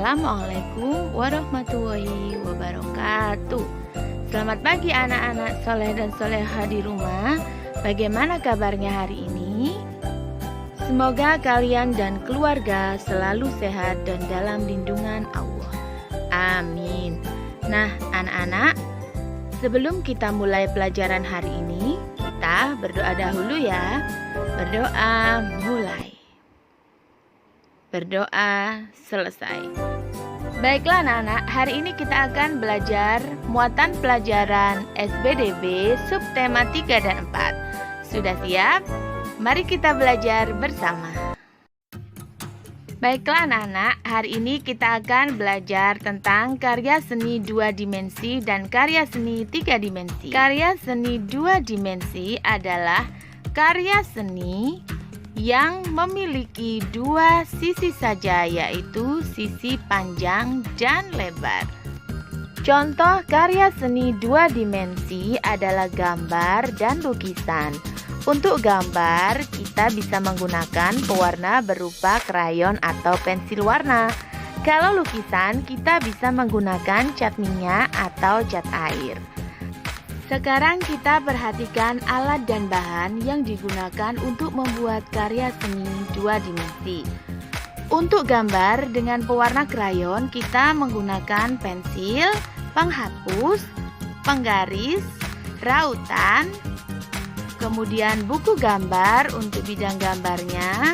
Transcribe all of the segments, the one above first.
Assalamualaikum warahmatullahi wabarakatuh. Selamat pagi anak-anak soleh dan soleha di rumah. Bagaimana kabarnya hari ini? Semoga kalian dan keluarga selalu sehat dan dalam lindungan Allah. Amin. Nah anak-anak, sebelum kita mulai pelajaran hari ini, kita berdoa dahulu ya. Berdoa mulai. Berdoa selesai. Baiklah anak-anak, hari ini kita akan belajar muatan pelajaran SBDB subtema 3 dan 4. Sudah siap? Mari kita belajar bersama. Baiklah anak-anak, hari ini kita akan belajar tentang karya seni 2 dimensi dan karya seni 3 dimensi. Karya seni 2 dimensi adalah karya seni yang memiliki dua sisi saja, yaitu sisi panjang dan lebar. Contoh karya seni 2 dimensi adalah gambar dan lukisan. Untuk gambar, kita bisa menggunakan pewarna berupa krayon atau pensil warna. Kalau lukisan, kita bisa menggunakan cat minyak atau cat air. Sekarang kita perhatikan alat dan bahan yang digunakan untuk membuat karya seni 2 dimensi. Untuk gambar dengan pewarna krayon, kita menggunakan pensil, penghapus, penggaris, rautan, kemudian buku gambar untuk bidang gambarnya,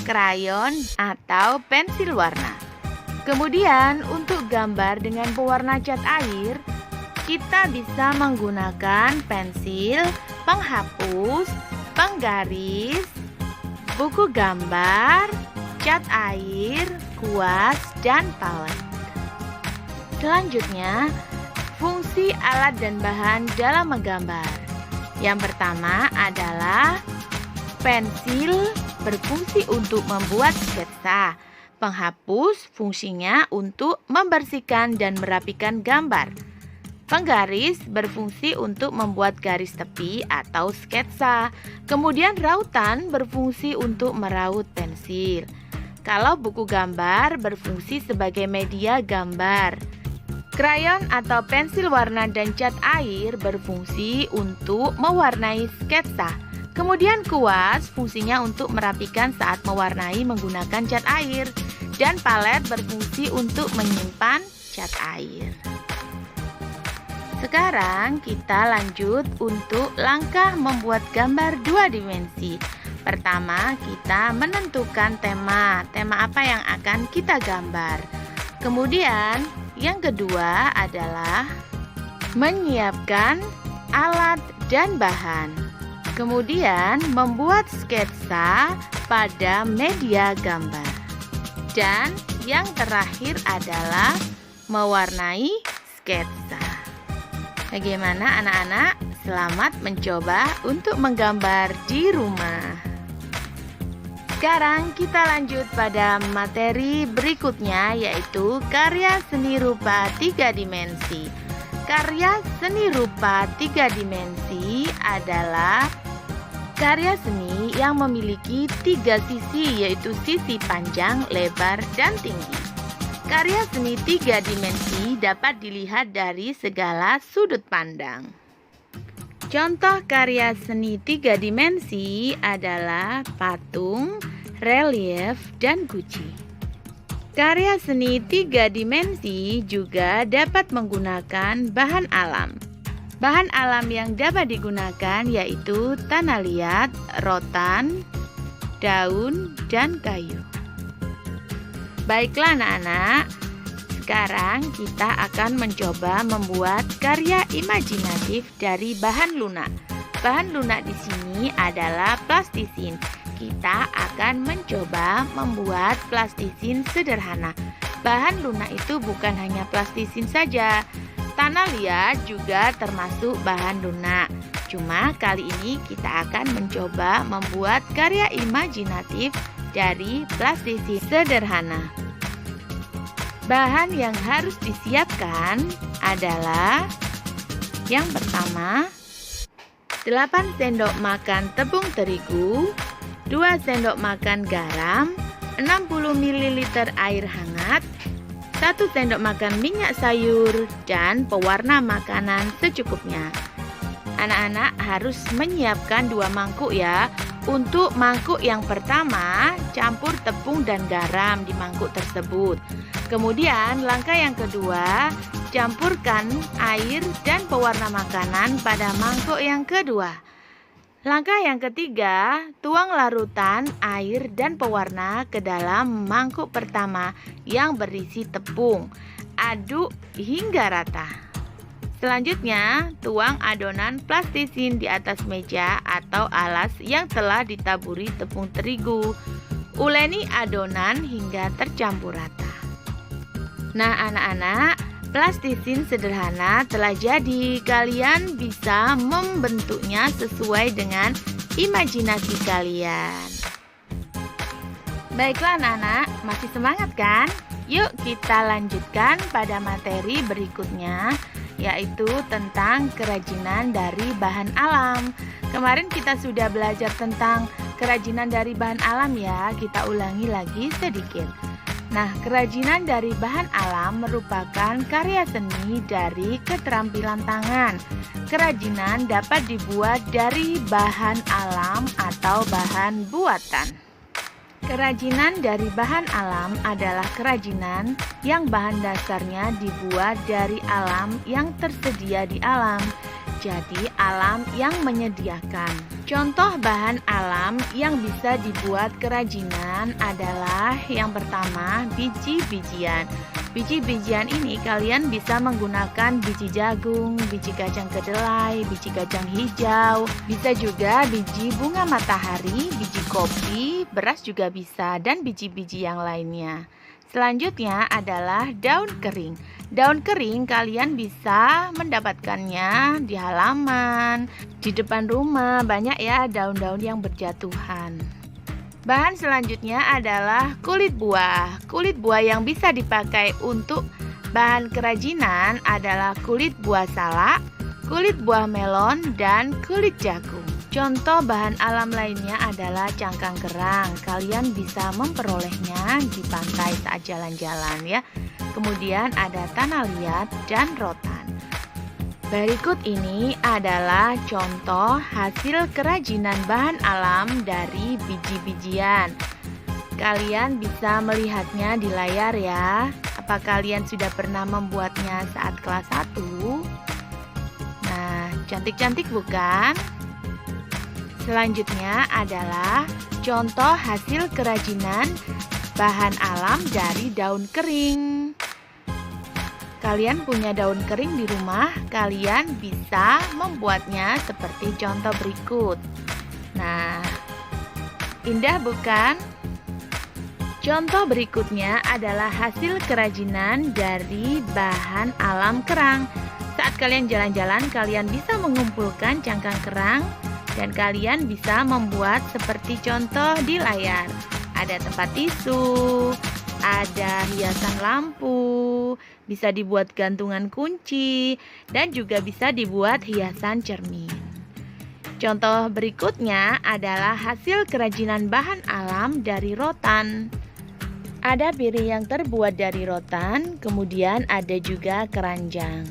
krayon atau pensil warna. Kemudian untuk gambar dengan pewarna cat air, kita bisa menggunakan pensil, penghapus, penggaris, buku gambar, cat air, kuas, dan palet. Selanjutnya, fungsi alat dan bahan dalam menggambar. Yang pertama adalah pensil berfungsi untuk membuat sketsa. Penghapus fungsinya untuk membersihkan dan merapikan gambar. Penggaris berfungsi untuk membuat garis tepi atau sketsa. Kemudian rautan berfungsi untuk meraut pensil. Kalau buku gambar berfungsi sebagai media gambar. Krayon atau pensil warna dan cat air berfungsi untuk mewarnai sketsa. Kemudian kuas fungsinya untuk merapikan saat mewarnai menggunakan cat air. Dan palet berfungsi untuk menyimpan cat air. Sekarang kita lanjut untuk langkah membuat gambar 2 dimensi. Pertama, kita menentukan tema. Tema apa yang akan kita gambar. Kemudian, yang kedua adalah menyiapkan alat dan bahan. Kemudian, membuat sketsa pada media gambar. Dan yang terakhir adalah mewarnai sketsa. Bagaimana anak-anak? Selamat mencoba untuk menggambar di rumah. Sekarang kita lanjut pada materi berikutnya, yaitu karya seni rupa 3 dimensi. Karya seni rupa 3 dimensi adalah karya seni yang memiliki 3 sisi, yaitu sisi panjang, lebar, dan tinggi. Karya seni 3 dimensi dapat dilihat dari segala sudut pandang. Contoh karya seni 3 dimensi adalah patung, relief, dan guci. Karya seni 3 dimensi juga dapat menggunakan bahan alam. Bahan alam yang dapat digunakan yaitu tanah liat, rotan, daun, dan kayu. Baiklah anak-anak, sekarang kita akan mencoba membuat karya imajinatif dari bahan lunak. Bahan lunak di sini adalah plastisin. Kita akan mencoba membuat plastisin sederhana. Bahan lunak itu bukan hanya plastisin saja. Tanah liat juga termasuk bahan lunak. Cuma kali ini kita akan mencoba membuat karya imajinatif dari plastisin sederhana. Bahan yang harus disiapkan adalah yang pertama 8 sendok makan tepung terigu, 2 sendok makan garam, 60 ml air hangat, 1 sendok makan minyak sayur, dan pewarna makanan secukupnya. Anak-anak harus menyiapkan 2 mangkuk ya. Untuk mangkuk yang pertama, campur tepung dan garam di mangkuk tersebut. Kemudian langkah yang kedua, campurkan air dan pewarna makanan pada mangkuk yang kedua. Langkah yang ketiga, tuang larutan air dan pewarna ke dalam mangkuk pertama yang berisi tepung. Aduk hingga rata. Selanjutnya, tuang adonan plastisin di atas meja atau alas yang telah ditaburi tepung terigu. Uleni adonan hingga tercampur rata. Nah, anak-anak, plastisin sederhana telah jadi. Kalian bisa membentuknya sesuai dengan imajinasi kalian. Baiklah anak-anak, masih semangat kan? Yuk kita lanjutkan pada materi berikutnya, yaitu tentang kerajinan dari bahan alam. Kemarin kita sudah belajar tentang kerajinan dari bahan alam ya, kita ulangi lagi sedikit. Nah, kerajinan dari bahan alam merupakan karya seni dari keterampilan tangan. Kerajinan dapat dibuat dari bahan alam atau bahan buatan. Kerajinan dari bahan alam adalah kerajinan yang bahan dasarnya dibuat dari alam yang tersedia di alam. Jadi alam yang menyediakan. Contoh bahan alam yang bisa dibuat kerajinan adalah yang pertama, biji-bijian. Biji-bijian ini kalian bisa menggunakan biji jagung, biji kacang kedelai, biji kacang hijau, bisa juga biji bunga matahari, biji kopi, beras juga bisa, dan biji-biji yang lainnya. Selanjutnya adalah daun kering. Daun kering kalian bisa mendapatkannya di halaman, di depan rumah, banyak ya daun-daun yang berjatuhan. Bahan selanjutnya adalah kulit buah. Kulit buah yang bisa dipakai untuk bahan kerajinan adalah kulit buah salak, kulit buah melon, dan kulit jagung. Contoh bahan alam lainnya adalah cangkang kerang. Kalian bisa memperolehnya di pantai saat jalan-jalan ya. Kemudian ada tanah liat dan rotan. Berikut ini adalah contoh hasil kerajinan bahan alam dari biji-bijian. Kalian bisa melihatnya di layar ya. Apa kalian sudah pernah membuatnya saat kelas 1? Nah, cantik-cantik bukan? Selanjutnya adalah contoh hasil kerajinan bahan alam dari daun kering. Kalian punya daun kering di rumah, kalian bisa membuatnya seperti contoh berikut. Nah, indah bukan? Contoh berikutnya adalah hasil kerajinan dari bahan alam kerang. Saat kalian jalan-jalan, kalian bisa mengumpulkan cangkang kerang dan kalian bisa membuat seperti contoh di layar. Ada tempat tisu, ada hiasan lampu, bisa dibuat gantungan kunci, dan juga bisa dibuat hiasan cermin. Contoh berikutnya adalah hasil kerajinan bahan alam dari rotan. Ada piring yang terbuat dari rotan, kemudian ada juga keranjang.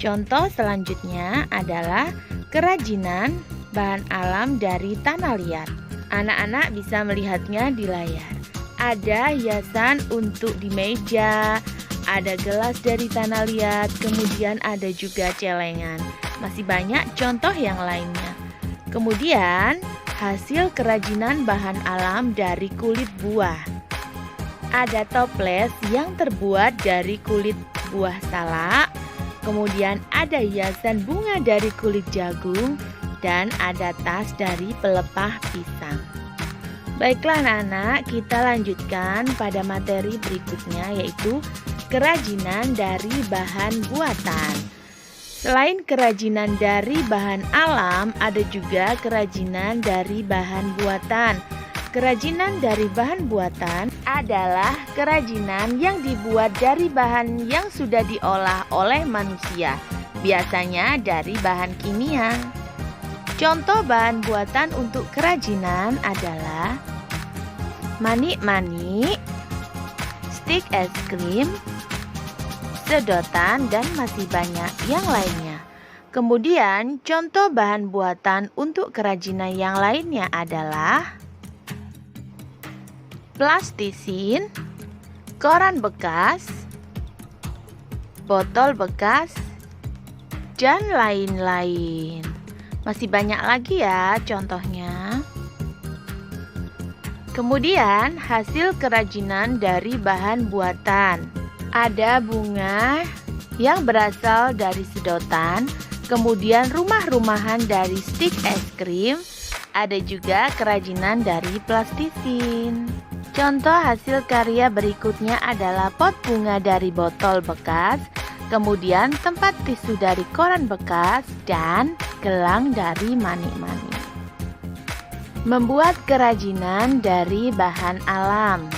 Contoh selanjutnya adalah kerajinan bahan alam dari tanah liat. Anak-anak bisa melihatnya di layar. Ada hiasan untuk di meja, ada gelas dari tanah liat, kemudian ada juga celengan. Masih banyak contoh yang lainnya. Kemudian hasil kerajinan bahan alam dari kulit buah. Ada toples yang terbuat dari kulit buah salak, kemudian ada hiasan bunga dari kulit jagung, dan ada tas dari pelepah pisang. Baiklah anak-anak, kita lanjutkan pada materi berikutnya, yaitu kerajinan dari bahan buatan. Selain kerajinan dari bahan alam, ada juga kerajinan dari bahan buatan. Kerajinan dari bahan buatan adalah kerajinan yang dibuat dari bahan yang sudah diolah oleh manusia, biasanya dari bahan kimia. Contoh bahan buatan untuk kerajinan adalah manik-manik, stik es krim, sedotan, dan masih banyak yang lainnya. Kemudian, contoh bahan buatan untuk kerajinan yang lainnya adalah plastisin, koran bekas, botol bekas, dan lain-lain. Masih banyak lagi ya contohnya. Kemudian, hasil kerajinan dari bahan buatan. Ada bunga yang berasal dari sedotan, kemudian rumah-rumahan dari stik es krim, ada juga kerajinan dari plastisin. Contoh hasil karya berikutnya adalah pot bunga dari botol bekas, kemudian tempat tisu dari koran bekas, dan gelang dari manik-manik. Membuat kerajinan dari bahan alam.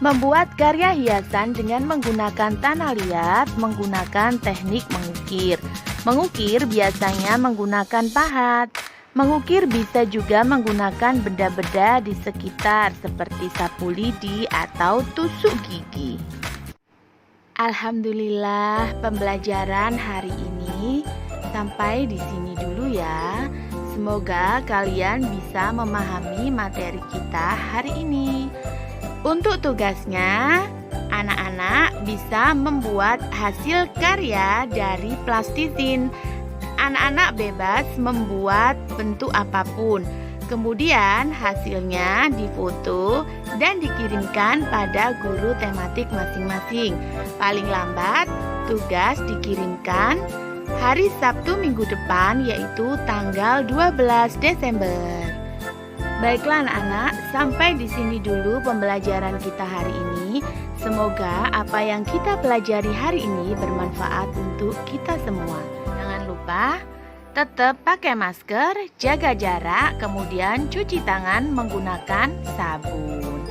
Membuat karya hiasan dengan menggunakan tanah liat menggunakan teknik mengukir. Mengukir biasanya menggunakan pahat. Mengukir bisa juga menggunakan benda-benda di sekitar seperti sapu lidi atau tusuk gigi. Alhamdulillah, pembelajaran hari ini sampai di sini dulu ya. Semoga kalian bisa memahami materi kita hari ini. Untuk tugasnya, anak-anak bisa membuat hasil karya dari plastisin. Anak-anak bebas membuat bentuk apapun. Kemudian hasilnya difoto dan dikirimkan pada guru tematik masing-masing. Paling lambat, tugas dikirimkan hari Sabtu minggu depan, yaitu tanggal 12 Desember. Baiklah anak-anak, sampai di sini dulu pembelajaran kita hari ini. Semoga apa yang kita pelajari hari ini bermanfaat untuk kita semua. Jangan lupa tetap pakai masker, jaga jarak, kemudian cuci tangan menggunakan sabun.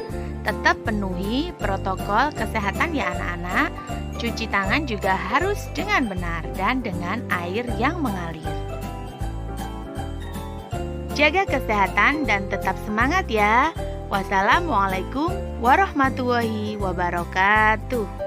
Tetap penuhi protokol kesehatan ya anak-anak. Cuci tangan juga harus dengan benar dan dengan air yang mengalir. Jaga kesehatan dan tetap semangat ya. Wassalamualaikum warahmatullahi wabarakatuh.